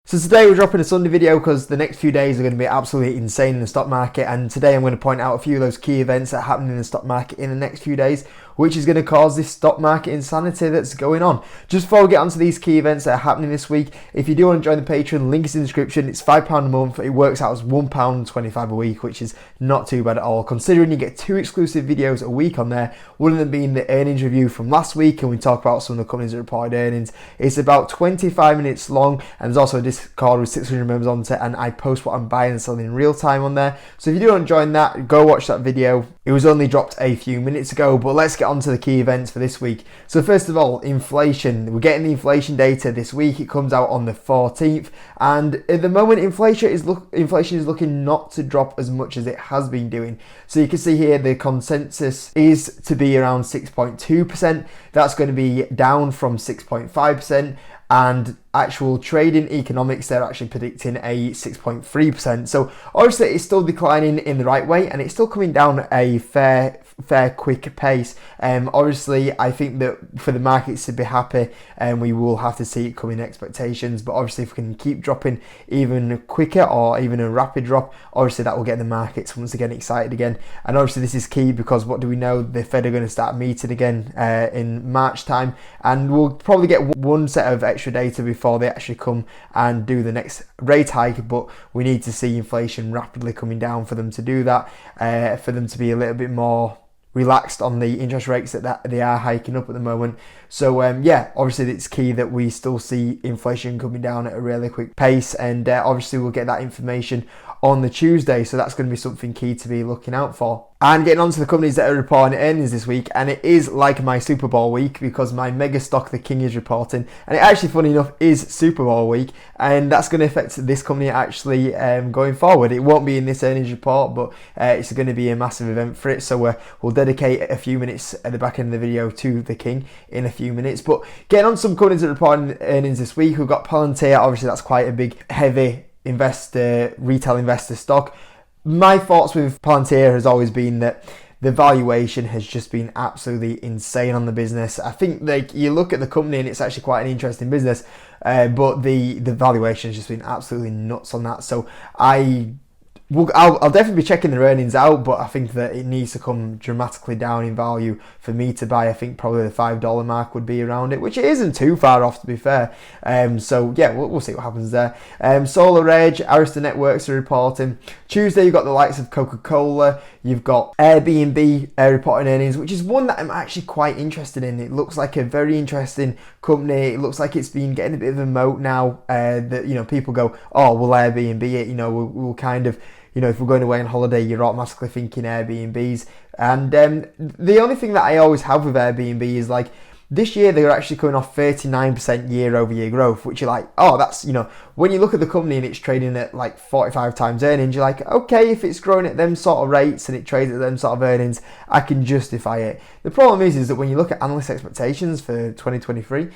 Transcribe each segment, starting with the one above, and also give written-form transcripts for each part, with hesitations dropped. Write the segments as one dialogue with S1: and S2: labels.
S1: So today we're dropping a Sunday video because the next few days are going to be absolutely insane in the stock market, and today I'm going to point out a few of those key events that are happening in the stock market in the next few days, which is going to cause this stock market insanity that's going on. Just before we get onto these key events that are happening this week, if you do want to join the Patreon, link is in the description. It's £5 a month. It works out as £1.25 a week, which is not too bad at all, considering you get 2 exclusive videos a week on there, one of them being the earnings review from last week, and we talk about some of the companies that reported earnings. It's about 25 minutes long, and there's also a Discord with 600 members on it, and I post what I'm buying and selling in real time on there. So if you do want to join that, go watch that video. It was only dropped a few minutes ago, but let's get on to the key events for this week. So first of all, inflation. We're getting the inflation data this week. It comes out on the 14th, and at the moment inflation is looking not to drop as much as it has been doing. So you can see here the consensus is to be around 6.2%. That's going to be down from 6.5%, and actual trading economics, they're actually predicting a 6.3%. So obviously it's still declining in the right way, and it's still coming down at a fair quick pace. Obviously I think that for the markets to be happy, we will have to see it come in expectations, but obviously if we can keep dropping even quicker or even a rapid drop, obviously that will get the markets once again excited again. And obviously this is key because what do we know, the Fed are going to start meeting again in March time, and we'll probably get one set of extra data before they actually come and do the next rate hike, but we need to see inflation rapidly coming down for them to do that, for them to be a little bit more relaxed on the interest rates that they are hiking up at the moment. So yeah, obviously it's key that we still see inflation coming down at a really quick pace, and obviously we'll get that information on the Tuesday, so that's going to be something key to be looking out for. And getting on to the companies that are reporting earnings this week, and it is like my Super Bowl week because my mega stock, the King, is reporting, and it actually, funny enough, is Super Bowl week, and that's going to affect this company actually going forward. It won't be in this earnings report, but it's going to be a massive event for it, so we'll dedicate a few minutes at the back end of the video to the King in a few minutes. But getting on some companies that are reporting earnings this week, we've got Palantir. Obviously that's quite a big, heavy retail investor stock. My thoughts with Palantir has always been that the valuation has just been absolutely insane on the business. I think like you look at the company and it's actually quite an interesting business, but the valuation has just been absolutely nuts on that. So I'll definitely be checking their earnings out, but I think that it needs to come dramatically down in value for me to buy. I think probably the $5 mark would be around it, which it isn't too far off, to be fair. So yeah, we'll see what happens there. SolarEdge, Arista Networks are reporting. Tuesday you've got the likes of Coca-Cola, you've got Airbnb reporting earnings, which is one that I'm actually quite interested in. It looks like a very interesting company. It looks like it's been getting a bit of a moat now, that people go, oh, we'll Airbnb it, we'll kind of, if we're going away on holiday, you're automatically thinking Airbnbs. And the only thing that I always have with Airbnb is like, this year they're actually coming off 39% year-over-year growth, which you're like, oh, that's, when you look at the company and it's trading at like 45 times earnings, you're like, okay, if it's growing at them sort of rates and it trades at them sort of earnings, I can justify it. The problem is that when you look at analyst expectations for 2023,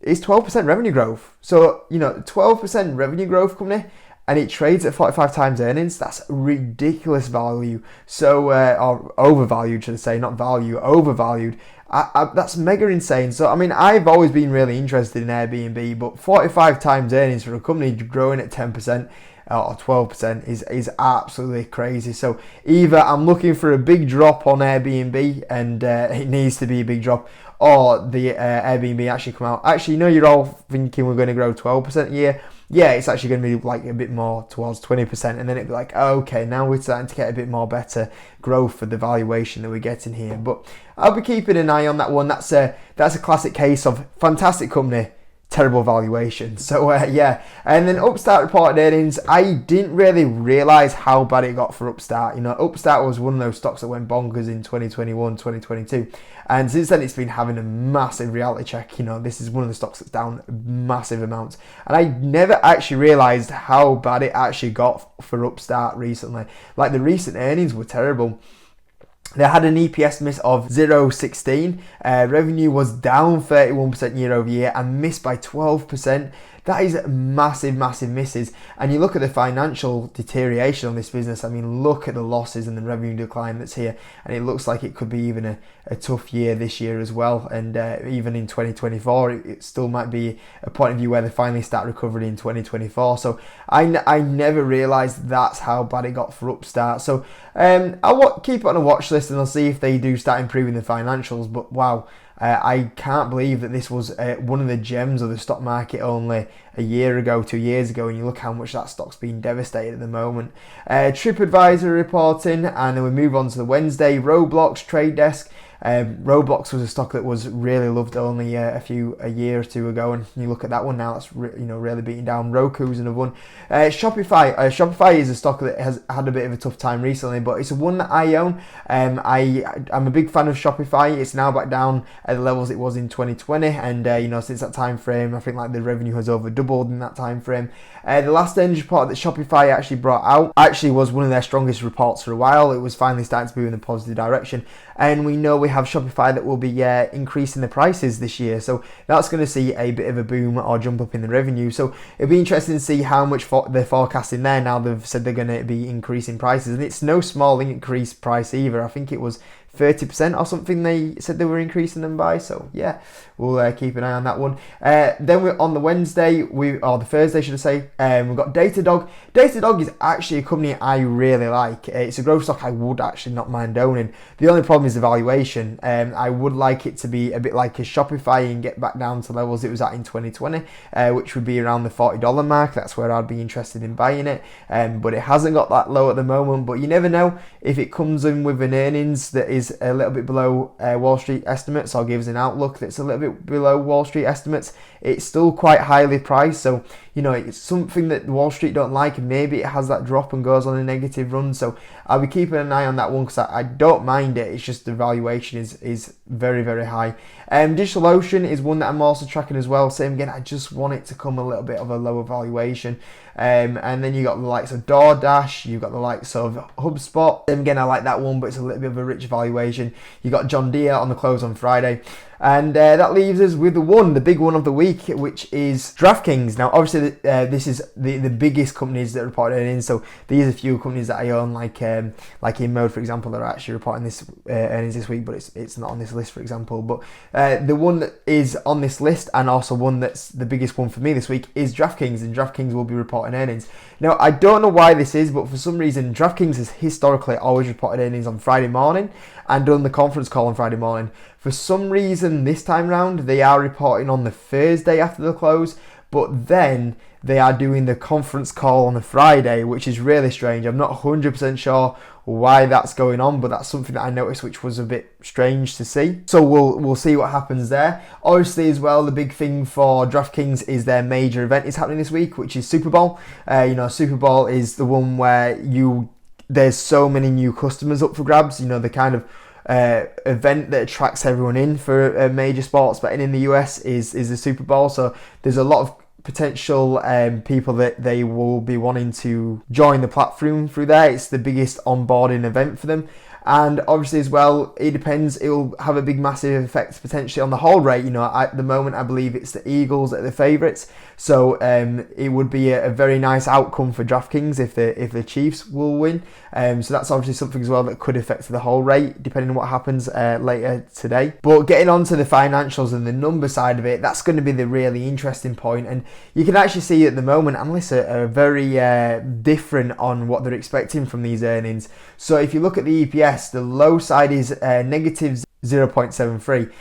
S1: it's 12% revenue growth. So, 12% revenue growth company, and it trades at 45 times earnings. That's ridiculous value. So, or overvalued, should I say, not value, overvalued. That's mega insane. So, I mean, I've always been really interested in Airbnb, but 45 times earnings for a company growing at 10% or 12% is absolutely crazy. So, either I'm looking for a big drop on Airbnb, and it needs to be a big drop, or the Airbnb actually come out. Actually, you're all thinking we're going to grow 12% a year. Yeah, it's actually going to be like a bit more towards 20%, and then it'd be like, okay, now we're starting to get a bit more better growth for the valuation that we're getting here. But I'll be keeping an eye on that one. That's a classic case of fantastic company, terrible valuation. So yeah, and then Upstart reported earnings. I didn't really realize how bad it got for Upstart. Upstart was one of those stocks that went bonkers in 2021, 2022, and since then it's been having a massive reality check. This is one of the stocks that's down massive amounts, and I never actually realized how bad it actually got for Upstart recently. Like, the recent earnings were terrible. They had an EPS miss of 0.16. Revenue was down 31% year over year and missed by 12%. that is massive, massive misses. And you look at the financial deterioration on this business. I mean, look at the losses and the revenue decline that's here, and it looks like it could be even a tough year this year as well. And even in 2024, it still might be a point of view where they finally start recovering in 2024. So I never realised that's how bad it got for Upstart. So I'll keep it on a watch list, and I'll see if they do start improving the financials. But wow, I can't believe that this was one of the gems of the stock market only a year ago, 2 years ago, and you look how much that stock's been devastated at the moment. TripAdvisor reporting, and then we move on to the Wednesday. Roblox, Trade Desk. Roblox was a stock that was really loved only a year or two ago, and you look at that one now, that's really beating down. Roku's another one. Shopify is a stock that has had a bit of a tough time recently, but it's one that I own. I'm a big fan of Shopify. It's now back down at the levels it was in 2020, and since that time frame, I think like the revenue has over doubled in that time frame. The last earnings report that Shopify actually brought out actually was one of their strongest reports for a while. It was finally starting to move in a positive direction, and we know we have Shopify that will be increasing the prices this year, so that's going to see a bit of a boom or jump up in the revenue. So it'll be interesting to see how much they're forecasting there. Now they've said they're going to be increasing prices, and it's no small increased price either. I think it was 30% or something they said they were increasing them by. So yeah, we'll keep an eye on that one. Then we're on the Wednesday, or the Thursday should I say, we've got Datadog. Datadog is actually a company I really like. It's a growth stock I would actually not mind owning. The only problem is the valuation. I would like it to be a bit like a Shopify and get back down to levels it was at in 2020, which would be around the $40 mark. That's where I'd be interested in buying it. But it hasn't got that low at the moment, but you never know if it comes in with an earnings that is a little bit below Wall Street estimates, or gives an outlook that's a little bit below Wall Street estimates. It's still quite highly priced, so it's something that Wall Street don't like, and maybe it has that drop and goes on a negative run. So I'll be keeping an eye on that one, because I don't mind it. It's just the valuation is very, very high. DigitalOcean is one that I'm also tracking as well. Same again, I just want it to come a little bit of a lower valuation. And then you got the likes of DoorDash, you've got the likes of HubSpot. Same again, I like that one, but it's a little bit of a rich valuation. You got John Deere on the close on Friday. And that leaves us with the big one of the week, which is DraftKings. Now, obviously, this is the biggest companies that report earnings. So these are a few companies that I own, like InMode, for example, that are actually reporting this earnings this week, but it's not on this list, for example. But the one that is on this list, and also one that's the biggest one for me this week, is DraftKings, and DraftKings will be reporting earnings. Now, I don't know why this is, but for some reason, DraftKings has historically always reported earnings on Friday morning and done the conference call on Friday morning. For some reason, this time round, they are reporting on the Thursday after the close, but then they are doing the conference call on the Friday, which is really strange. I'm not 100% sure why that's going on, but that's something that I noticed, which was a bit strange to see. So we'll see what happens there. Obviously, as well, the big thing for DraftKings is their major event is happening this week, which is Super Bowl. Super Bowl is the one where there's so many new customers up for grabs. The kind of event that attracts everyone in for major sports betting in the US is the Super Bowl. So there's a lot of potential people that they will be wanting to join the platform through there. It's the biggest onboarding event for them. And obviously as well, it depends, it will have a big massive effect potentially on the hold rate. At the moment I believe it's the Eagles that are the favourites. So it would be a very nice outcome for DraftKings if the Chiefs will win. So that's obviously something as well that could affect the hold rate depending on what happens later today. But getting on to the financials and the number side of it, that's going to be the really interesting point. And you can actually see at the moment analysts are very different on what they're expecting from these earnings. So if you look at the EPS, the low side is negative 0.73.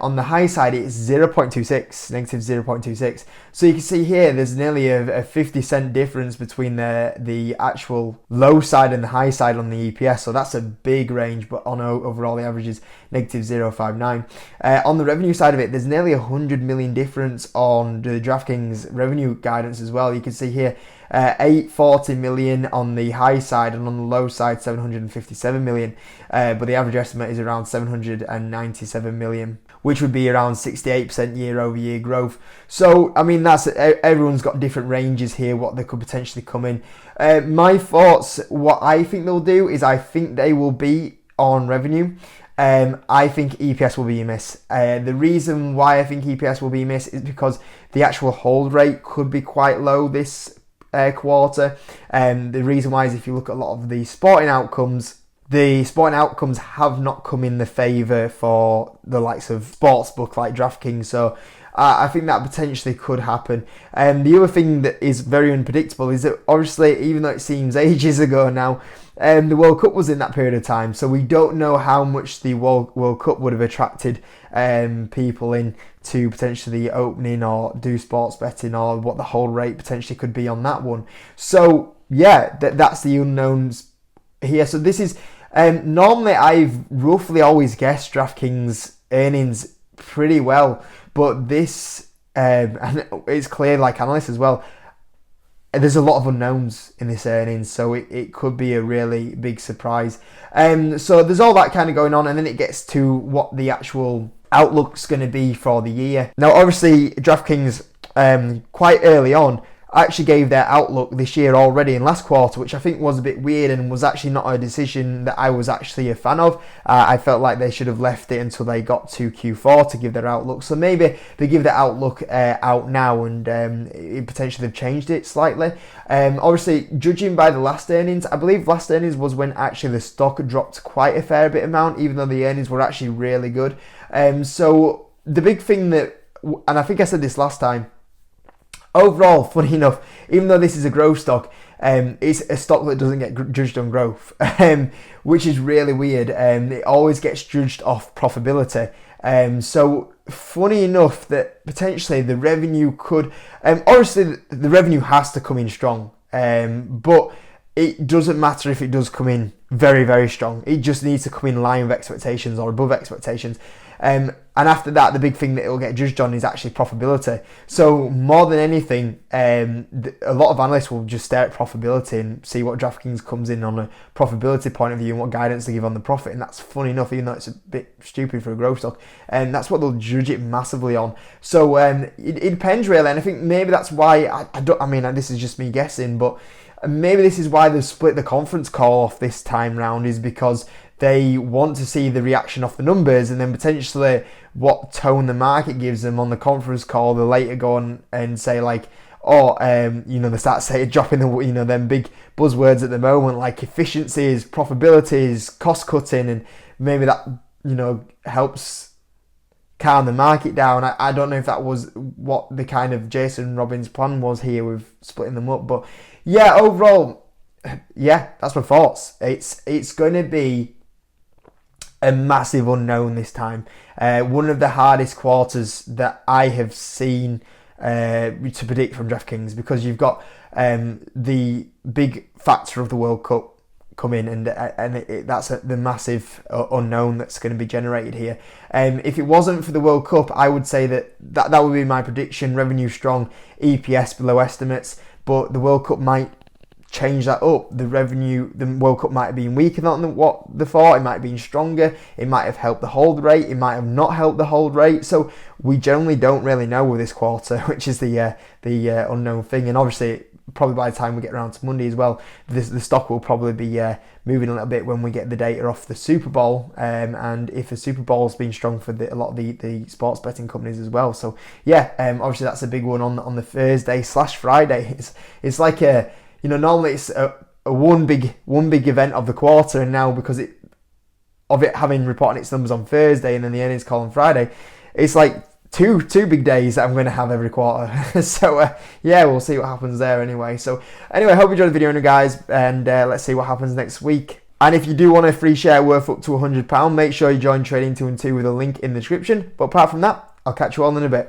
S1: On the high side, it's 0.26, negative 0.26. So you can see here, there's nearly a 50-cent difference between the actual low side and the high side on the EPS. So that's a big range, but on overall, the average is negative 0.59. On the revenue side of it, there's nearly 100 million difference on the DraftKings revenue guidance as well. You can see here, 840 million on the high side, and on the low side 757 million, but the average estimate is around 797 million, which would be around 68% year over year growth. So I mean, that's everyone's got different ranges here what they could potentially come in. My thoughts, what I think they'll do is I think they will beat on revenue, I think EPS will be a miss. The reason why I think EPS will be a miss is because the actual hold rate could be quite low this quarter. The reason why is if you look at a lot of the sporting outcomes have not come in the favour for the likes of sportsbook like DraftKings. So I think that potentially could happen. The other thing that is very unpredictable is that obviously, even though it seems ages ago now, the World Cup was in that period of time, so we don't know how much the World Cup would have attracted people in to potentially opening or do sports betting, or what the hold rate potentially could be on that one. So yeah, that's the unknowns here. So this is normally I've roughly always guessed DraftKings earnings pretty well, but this and it's clear, like analysts as well, there's a lot of unknowns in this earnings, so it could be a really big surprise. So there's all that kind of going on, and then it gets to what the actual outlook's going to be for the year. Now, obviously, DraftKings quite early on actually gave their outlook this year already in last quarter, which I think was a bit weird and was actually not a decision that I was actually a fan of. I felt like they should have left it until they got to Q4 to give their outlook. So maybe they give their outlook out now, and potentially they've changed it slightly. Obviously, judging by the last earnings, I believe last earnings was when actually the stock dropped quite a fair bit amount, even though the earnings were actually really good. So the big thing that, and I think I said this last time, overall, funny enough, even though this is a growth stock, it's a stock that doesn't get judged on growth, which is really weird. It always gets judged off profitability. So funny enough that potentially the revenue could, obviously the revenue has to come in strong, but it doesn't matter if it does come in very, very strong. It just needs to come in line with expectations or above expectations. And after that, the big thing that it'll get judged on is actually profitability. So more than anything, a lot of analysts will just stare at profitability and see what DraftKings comes in on a profitability point of view and what guidance they give on the profit. And that's funny enough, even though it's a bit stupid for a growth stock. And that's what they'll judge it massively on. So it depends really. And I think maybe that's why, I mean, this is just me guessing, but maybe this is why they've split the conference call off this time round, is because they want to see the reaction off the numbers, and then potentially what tone the market gives them on the conference call. They later go on and say like, they start saying, dropping the, them big buzzwords at the moment, like efficiencies, profitabilities, cost cutting, and maybe that, helps calm the market down. I don't know if that was what the kind of Jason Robbins' plan was here with splitting them up, but yeah, overall, yeah, that's my thoughts. It's going to be a massive unknown this time. One of the hardest quarters that I have seen to predict from DraftKings, because you've got the big factor of the World Cup come in, and that's the massive unknown that's going to be generated here. If it wasn't for the World Cup, I would say that would be my prediction. Revenue strong, EPS below estimates, but the World Cup might change that up. The World Cup might have been weaker than what they thought. It might have been stronger. It might have helped the hold rate. It might have not helped the hold rate. So we generally don't really know with this quarter, which is the unknown thing. And obviously, probably by the time we get around to Monday as well, the stock will probably be moving a little bit when we get the data off the Super Bowl, and if the Super Bowl's been strong for a lot of the sports betting companies as well. So yeah, obviously that's a big one on the Thursday/Friday. It's like normally it's a one big event of the quarter, and now because it having reporting its numbers on Thursday and then the earnings call on Friday, it's like two big days that I'm going to have every quarter. So yeah, we'll see what happens there anyway. So anyway, I hope you enjoyed the video, guys, and let's see what happens next week. And if you do want a free share worth up to £100, make sure you join Trading 2 and 2 with a link in the description. But apart from that, I'll catch you all in a bit.